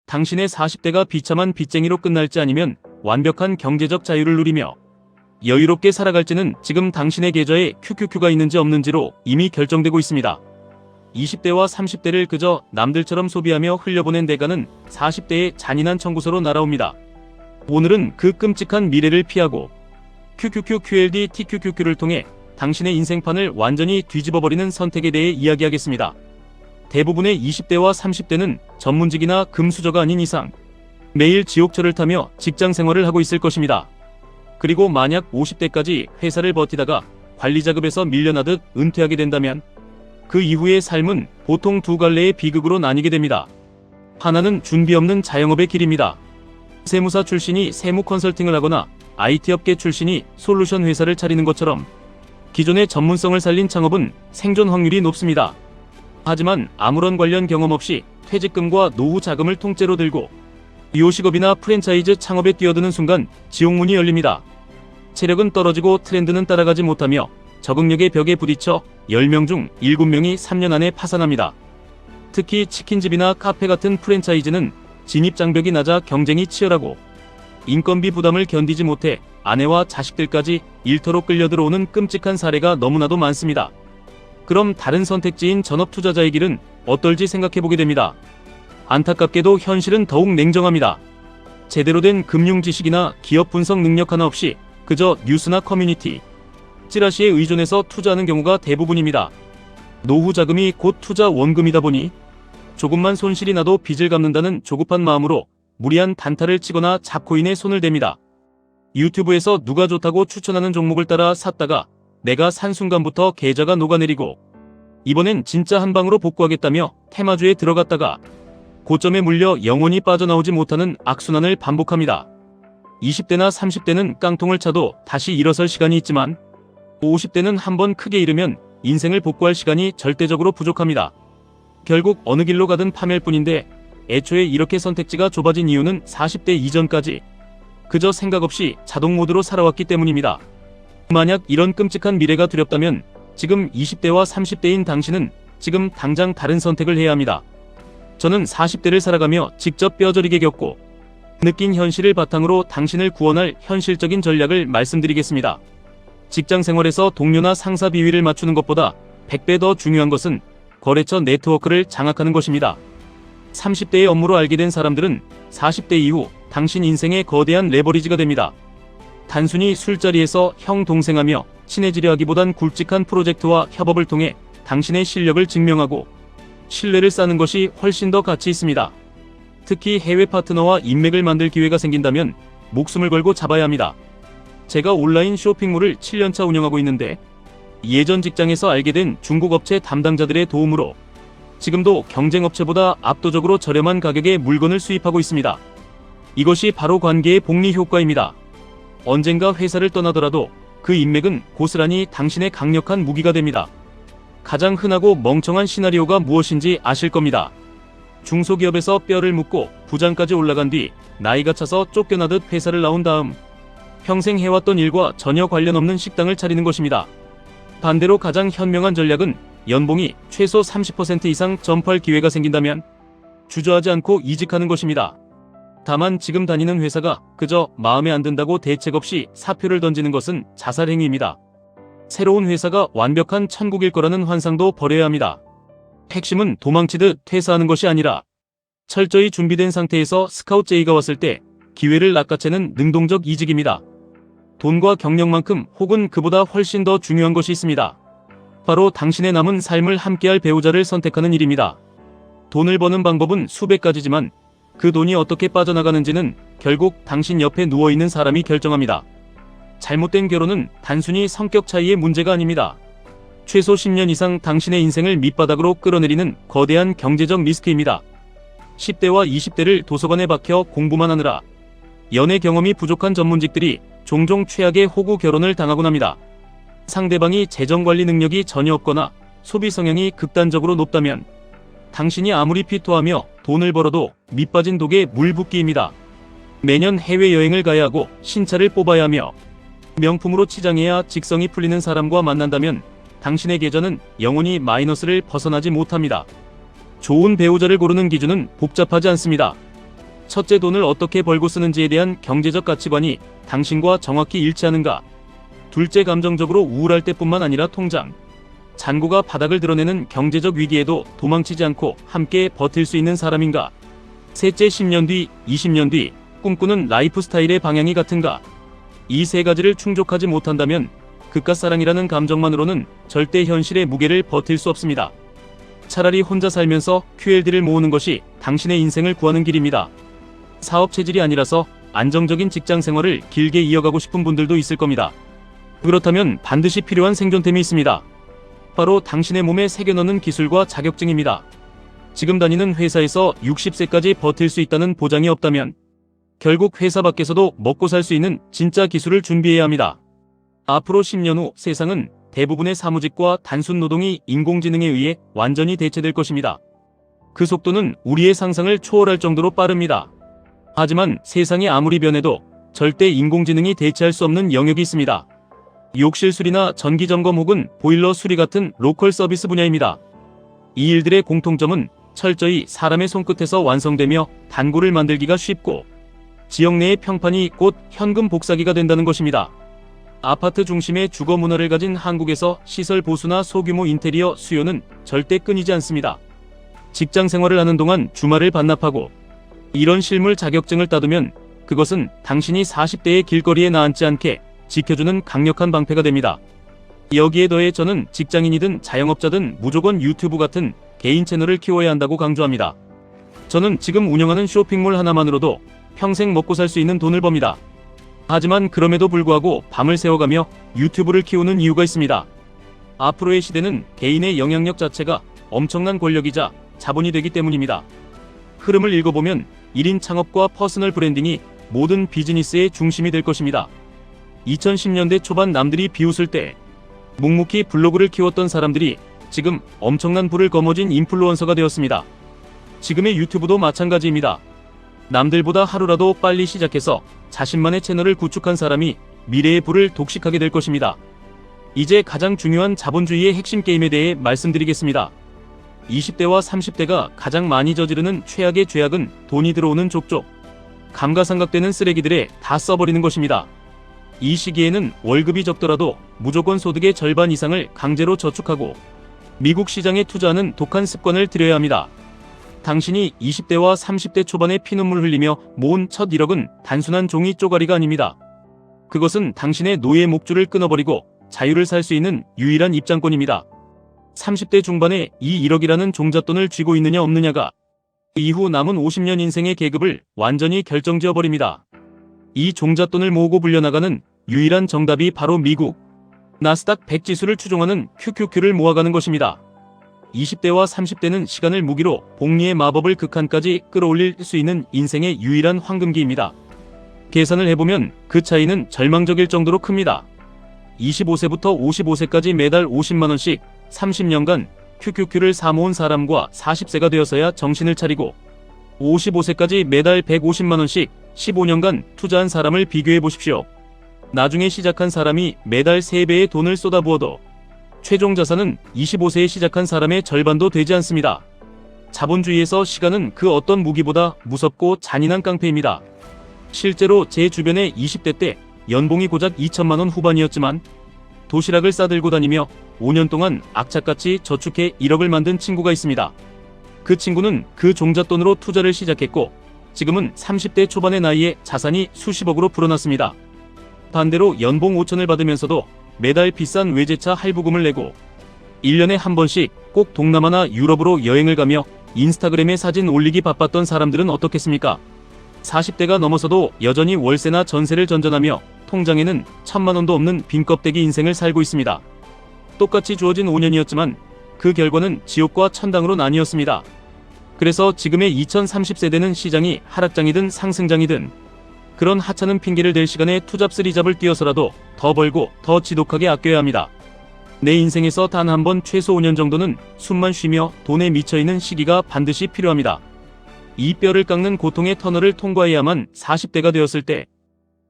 당신의 40대가 비참한 빚쟁이로 끝날지 아니면 완벽한 경제적 자유를 누리며 여유롭게 살아갈지는 지금 당신의 계좌에 QQQ가 있는지 없는지로 이미 결정되고 있습니다. 20대와 30대를 그저 남들처럼 소비하며 흘려보낸 대가는 40대의 잔인한 청구서로 날아옵니다. 오늘은 그 끔찍한 미래를 피하고 QQQ, QLD, TQQQ를 통해 당신의 인생판을 완전히 뒤집어버리는 선택에 대해 이야기하겠습니다. 대부분의 20대와 30대는 전문직이나 금수저가 아닌 이상 매일 지옥철을 타며 직장 생활을 하고 있을 것입니다. 그리고 만약 50대까지 회사를 버티다가 관리자급에서 밀려나듯 은퇴하게 된다면 그 이후의 삶은 보통 두 갈래의 비극으로 나뉘게 됩니다. 하나는 준비 없는 자영업의 길입니다. 세무사 출신이 세무 컨설팅을 하거나 IT업계 출신이 솔루션 회사를 차리는 것처럼 기존의 전문성을 살린 창업은 생존 확률이 높습니다. 하지만 아무런 관련 경험 없이 퇴직금과 노후 자금을 통째로 들고 요식업이나 프랜차이즈 창업에 뛰어드는 순간 지옥문이 열립니다. 체력은 떨어지고 트렌드는 따라가지 못하며 적응력의 벽에 부딪혀 10명 중 7명이 3년 안에 파산합니다. 특히 치킨집이나 카페 같은 프랜차이즈는 진입장벽이 낮아 경쟁이 치열하고 인건비 부담을 견디지 못해 아내와 자식들까지 일터로 끌려 들어오는 끔찍한 사례가 너무나도 많습니다. 그럼 다른 선택지인 전업 투자자의 길은 어떨지 생각해보게 됩니다. 안타깝게도 현실은 더욱 냉정합니다. 제대로 된 금융 지식이나 기업 분석 능력 하나 없이 그저 뉴스나 커뮤니티, 찌라시에 의존해서 투자하는 경우가 대부분입니다. 노후 자금이 곧 투자 원금이다 보니 조금만 손실이 나도 빚을 갚는다는 조급한 마음으로 무리한 단타를 치거나 잡코인에 손을 댑니다. 유튜브에서 누가 좋다고 추천하는 종목을 따라 샀다가 내가 산 순간부터 계좌가 녹아내리고 이번엔 진짜 한 방으로 복구하겠다며 테마주에 들어갔다가 고점에 물려 영원히 빠져나오지 못하는 악순환을 반복합니다. 20대나 30대는 깡통을 차도 다시 일어설 시간이 있지만 50대는 한번 크게 잃으면 인생을 복구할 시간이 절대적으로 부족합니다. 결국 어느 길로 가든 파멸 뿐인데 애초에 이렇게 선택지가 좁아진 이유는 40대 이전까지 그저 생각 없이 자동 모드로 살아왔기 때문입니다. 만약 이런 끔찍한 미래가 두렵다면 지금 20대와 30대인 당신은 지금 당장 다른 선택을 해야 합니다. 저는 40대를 살아가며 직접 뼈저리게 겪고 느낀 현실을 바탕으로 당신을 구원할 현실적인 전략을 말씀드리겠습니다. 직장 생활에서 동료나 상사 비위를 맞추는 것보다 100배 더 중요한 것은 거래처 네트워크를 장악하는 것입니다. 30대의 업무로 알게 된 사람들은 40대 이후 당신 인생의 거대한 레버리지가 됩니다. 단순히 술자리에서 형 동생하며 친해지려 하기보단 굵직한 프로젝트와 협업을 통해 당신의 실력을 증명하고 신뢰를 쌓는 것이 훨씬 더 가치 있습니다. 특히 해외 파트너와 인맥을 만들 기회가 생긴다면 목숨을 걸고 잡아야 합니다. 제가 온라인 쇼핑몰을 7년차 운영하고 있는데 예전 직장에서 알게 된 중국 업체 담당자들의 도움으로 지금도 경쟁 업체보다 압도적으로 저렴한 가격에 물건을 수입하고 있습니다. 이것이 바로 관계의 복리 효과입니다. 언젠가 회사를 떠나더라도 그 인맥은 고스란히 당신의 강력한 무기가 됩니다. 가장 흔하고 멍청한 시나리오가 무엇인지 아실 겁니다. 중소기업에서 뼈를 묻고 부장까지 올라간 뒤 나이가 차서 쫓겨나듯 회사를 나온 다음 평생 해왔던 일과 전혀 관련 없는 식당을 차리는 것입니다. 반대로 가장 현명한 전략은 연봉이 최소 30% 이상 점프할 기회가 생긴다면 주저하지 않고 이직하는 것입니다. 다만 지금 다니는 회사가 그저 마음에 안 든다고 대책 없이 사표를 던지는 것은 자살 행위입니다. 새로운 회사가 완벽한 천국일 거라는 환상도 버려야 합니다. 핵심은 도망치듯 퇴사하는 것이 아니라 철저히 준비된 상태에서 스카웃 제의가 왔을 때 기회를 낚아채는 능동적 이직입니다. 돈과 경력만큼 혹은 그보다 훨씬 더 중요한 것이 있습니다. 바로 당신의 남은 삶을 함께할 배우자를 선택하는 일입니다. 돈을 버는 방법은 수백 가지지만 그 돈이 어떻게 빠져나가는지는 결국 당신 옆에 누워있는 사람이 결정합니다. 잘못된 결혼은 단순히 성격 차이의 문제가 아닙니다. 최소 10년 이상 당신의 인생을 밑바닥으로 끌어내리는 거대한 경제적 리스크입니다. 10대와 20대를 도서관에 박혀 공부만 하느라 연애 경험이 부족한 전문직들이 종종 최악의 호구 결혼을 당하곤 합니다. 상대방이 재정관리 능력이 전혀 없거나 소비 성향이 극단적으로 높다면 당신이 아무리 피토하며 돈을 벌어도 밑빠진 독에 물 붓기입니다. 매년 해외여행을 가야 하고 신차를 뽑아야 하며 명품으로 치장해야 직성이 풀리는 사람과 만난다면 당신의 계좌는 영원히 마이너스를 벗어나지 못합니다. 좋은 배우자를 고르는 기준은 복잡하지 않습니다. 첫째, 돈을 어떻게 벌고 쓰는지에 대한 경제적 가치관이 당신과 정확히 일치하는가? 둘째, 감정적으로 우울할 때뿐만 아니라 통장 잔고가 바닥을 드러내는 경제적 위기에도 도망치지 않고 함께 버틸 수 있는 사람인가? 셋째, 10년 뒤, 20년 뒤 꿈꾸는 라이프 스타일의 방향이 같은가? 이 세 가지를 충족하지 못한다면 극과 사랑이라는 감정만으로는 절대 현실의 무게를 버틸 수 없습니다. 차라리 혼자 살면서 QLD를 모으는 것이 당신의 인생을 구하는 길입니다. 사업 체질이 아니라서 안정적인 직장 생활을 길게 이어가고 싶은 분들도 있을 겁니다. 그렇다면 반드시 필요한 생존템이 있습니다. 바로 당신의 몸에 새겨넣는 기술과 자격증입니다. 지금 다니는 회사에서 60세까지 버틸 수 있다는 보장이 없다면 결국 회사 밖에서도 먹고 살 수 있는 진짜 기술을 준비해야 합니다. 앞으로 10년 후 세상은 대부분의 사무직과 단순 노동이 인공지능에 의해 완전히 대체될 것입니다. 그 속도는 우리의 상상을 초월할 정도로 빠릅니다. 하지만 세상이 아무리 변해도 절대 인공지능이 대체할 수 없는 영역이 있습니다. 욕실 수리나 전기 점검 혹은 보일러 수리 같은 로컬 서비스 분야입니다. 이 일들의 공통점은 철저히 사람의 손끝에서 완성되며 단골을 만들기가 쉽고 지역 내의 평판이 곧 현금 복사기가 된다는 것입니다. 아파트 중심의 주거 문화를 가진 한국에서 시설 보수나 소규모 인테리어 수요는 절대 끊이지 않습니다. 직장 생활을 하는 동안 주말을 반납하고 이런 실물 자격증을 따두면 그것은 당신이 40대의 길거리에 나앉지 않게 지켜주는 강력한 방패가 됩니다. 여기에 더해 저는 직장인이든 자영업자든 무조건 유튜브 같은 개인 채널을 키워야 한다고 강조합니다. 저는 지금 운영하는 쇼핑몰 하나만으로도 평생 먹고 살 수 있는 돈을 법니다. 하지만 그럼에도 불구하고 밤을 새워가며 유튜브를 키우는 이유가 있습니다. 앞으로의 시대는 개인의 영향력 자체가 엄청난 권력이자 자본이 되기 때문입니다. 흐름을 읽어보면 1인 창업과 퍼스널 브랜딩이 모든 비즈니스의 중심이 될 것입니다. 2010년대 초반 남들이 비웃을 때 묵묵히 블로그를 키웠던 사람들이 지금 엄청난 부를 거머쥔 인플루언서가 되었습니다. 지금의 유튜브도 마찬가지입니다. 남들보다 하루라도 빨리 시작해서 자신만의 채널을 구축한 사람이 미래의 부를 독식하게 될 것입니다. 이제 가장 중요한 자본주의의 핵심 게임에 대해 말씀드리겠습니다. 20대와 30대가 가장 많이 저지르는 최악의 죄악은 돈이 들어오는 족족, 감가상각되는 쓰레기들에 다 써버리는 것입니다. 이 시기에는 월급이 적더라도 무조건 소득의 절반 이상을 강제로 저축하고 미국 시장에 투자하는 독한 습관을 들여야 합니다. 당신이 20대와 30대 초반에 피눈물 흘리며 모은 첫 1억은 단순한 종이 쪼가리가 아닙니다. 그것은 당신의 노예 목줄을 끊어버리고 자유를 살 수 있는 유일한 입장권입니다. 30대 중반에 이 1억이라는 종잣돈을 쥐고 있느냐 없느냐가 이후 남은 50년 인생의 계급을 완전히 결정지어버립니다. 이 종잣돈을 모으고 불려나가는 유일한 정답이 바로 미국 나스닥 100 지수를 추종하는 QQQ를 모아가는 것입니다. 20대와 30대는 시간을 무기로 복리의 마법을 극한까지 끌어올릴 수 있는 인생의 유일한 황금기입니다. 계산을 해보면 그 차이는 절망적일 정도로 큽니다. 25세부터 55세까지 매달 50만원씩 30년간 QQQ를 사모은 사람과 40세가 되어서야 정신을 차리고 55세까지 매달 150만원씩 15년간 투자한 사람을 비교해 보십시오. 나중에 시작한 사람이 매달 3배의 돈을 쏟아부어도 최종 자산은 25세에 시작한 사람의 절반도 되지 않습니다. 자본주의에서 시간은 그 어떤 무기보다 무섭고 잔인한 깡패입니다. 실제로 제 주변에 20대 때 연봉이 고작 2천만원 후반이었지만 도시락을 싸들고 다니며 5년 동안 악착같이 저축해 1억을 만든 친구가 있습니다. 그 친구는 그 종잣돈으로 투자를 시작했고 지금은 30대 초반의 나이에 자산이 수십억으로 불어났습니다. 반대로 연봉 5천을 받으면서도 매달 비싼 외제차 할부금을 내고 1년에 한 번씩 꼭 동남아나 유럽으로 여행을 가며 인스타그램에 사진 올리기 바빴던 사람들은 어떻겠습니까? 40대가 넘어서도 여전히 월세나 전세를 전전하며 통장에는 1,000만원도 없는 빈 껍데기 인생을 살고 있습니다. 똑같이 주어진 5년이었지만 그 결과는 지옥과 천당으로 나뉘었습니다. 그래서 지금의 2030세대는 시장이 하락장이든 상승장이든 그런 하찮은 핑계를 댈 시간에 투잡 쓰리잡을 뛰어서라도 더 벌고 더 지독하게 아껴야 합니다. 내 인생에서 단 한 번 최소 5년 정도는 숨만 쉬며 돈에 미쳐있는 시기가 반드시 필요합니다. 이 뼈를 깎는 고통의 터널을 통과해야만 40대가 되었을 때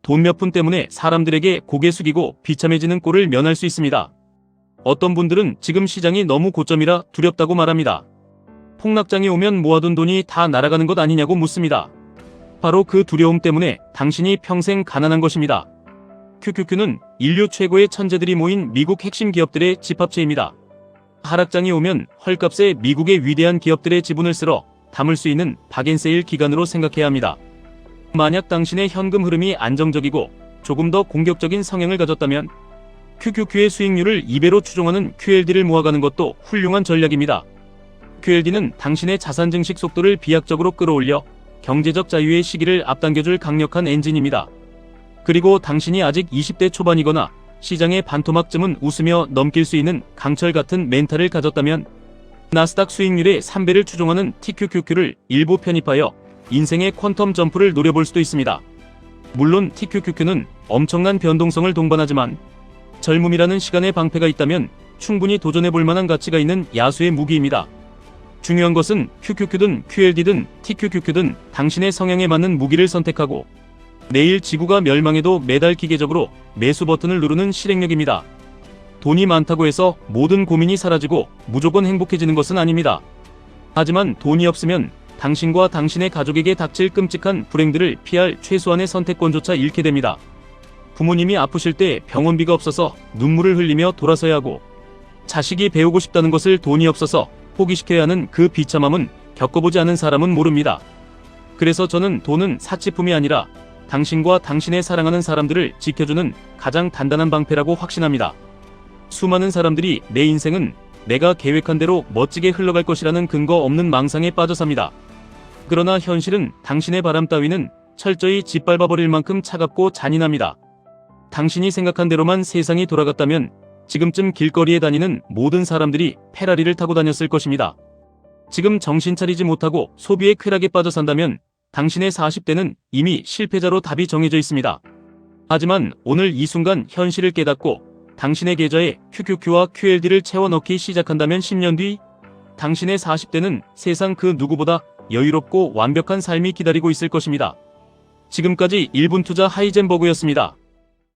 돈 몇 푼 때문에 사람들에게 고개 숙이고 비참해지는 꼴을 면할 수 있습니다. 어떤 분들은 지금 시장이 너무 고점이라 두렵다고 말합니다. 폭락장이 오면 모아둔 돈이 다 날아가는 것 아니냐고 묻습니다. 바로 그 두려움 때문에 당신이 평생 가난한 것입니다. QQQ는 인류 최고의 천재들이 모인 미국 핵심 기업들의 집합체입니다. 하락장이 오면 헐값에 미국의 위대한 기업들의 지분을 쓸어 담을 수 있는 박앤세일 기간으로 생각해야 합니다. 만약 당신의 현금 흐름이 안정적이고 조금 더 공격적인 성향을 가졌다면 QQQ의 수익률을 2배로 추종하는 QLD를 모아가는 것도 훌륭한 전략입니다. QLD는 당신의 자산 증식 속도를 비약적으로 끌어올려 경제적 자유의 시기를 앞당겨줄 강력한 엔진입니다. 그리고 당신이 아직 20대 초반이거나 시장의 반토막쯤은 웃으며 넘길 수 있는 강철 같은 멘탈을 가졌다면 나스닥 수익률의 3배를 추종하는 TQQQ를 일부 편입하여 인생의 퀀텀 점프를 노려볼 수도 있습니다. 물론 TQQQ는 엄청난 변동성을 동반하지만 젊음이라는 시간의 방패가 있다면 충분히 도전해볼 만한 가치가 있는 야수의 무기입니다. 중요한 것은 QQQ든 QLD든 TQQQ든 당신의 성향에 맞는 무기를 선택하고 내일 지구가 멸망해도 매달 기계적으로 매수 버튼을 누르는 실행력입니다. 돈이 많다고 해서 모든 고민이 사라지고 무조건 행복해지는 것은 아닙니다. 하지만 돈이 없으면 당신과 당신의 가족에게 닥칠 끔찍한 불행들을 피할 최소한의 선택권조차 잃게 됩니다. 부모님이 아프실 때 병원비가 없어서 눈물을 흘리며 돌아서야 하고 자식이 배우고 싶다는 것을 돈이 없어서 포기시켜야 하는 그 비참함은 겪어보지 않은 사람은 모릅니다. 그래서 저는 돈은 사치품이 아니라 당신과 당신의 사랑하는 사람들을 지켜주는 가장 단단한 방패라고 확신합니다. 수많은 사람들이 내 인생은 내가 계획한 대로 멋지게 흘러갈 것이라는 근거 없는 망상에 빠져 삽니다. 그러나 현실은 당신의 바람 따위는 철저히 짓밟아버릴 만큼 차갑고 잔인합니다. 당신이 생각한 대로만 세상이 돌아갔다면 지금쯤 길거리에 다니는 모든 사람들이 페라리를 타고 다녔을 것입니다. 지금 정신 차리지 못하고 소비의 쾌락에 빠져 산다면 당신의 40대는 이미 실패자로 답이 정해져 있습니다. 하지만 오늘 이 순간 현실을 깨닫고 당신의 계좌에 QQQ와 QLD를 채워 넣기 시작한다면 10년 뒤 당신의 40대는 세상 그 누구보다 여유롭고 완벽한 삶이 기다리고 있을 것입니다. 지금까지 1분 투자 하이젠버그였습니다.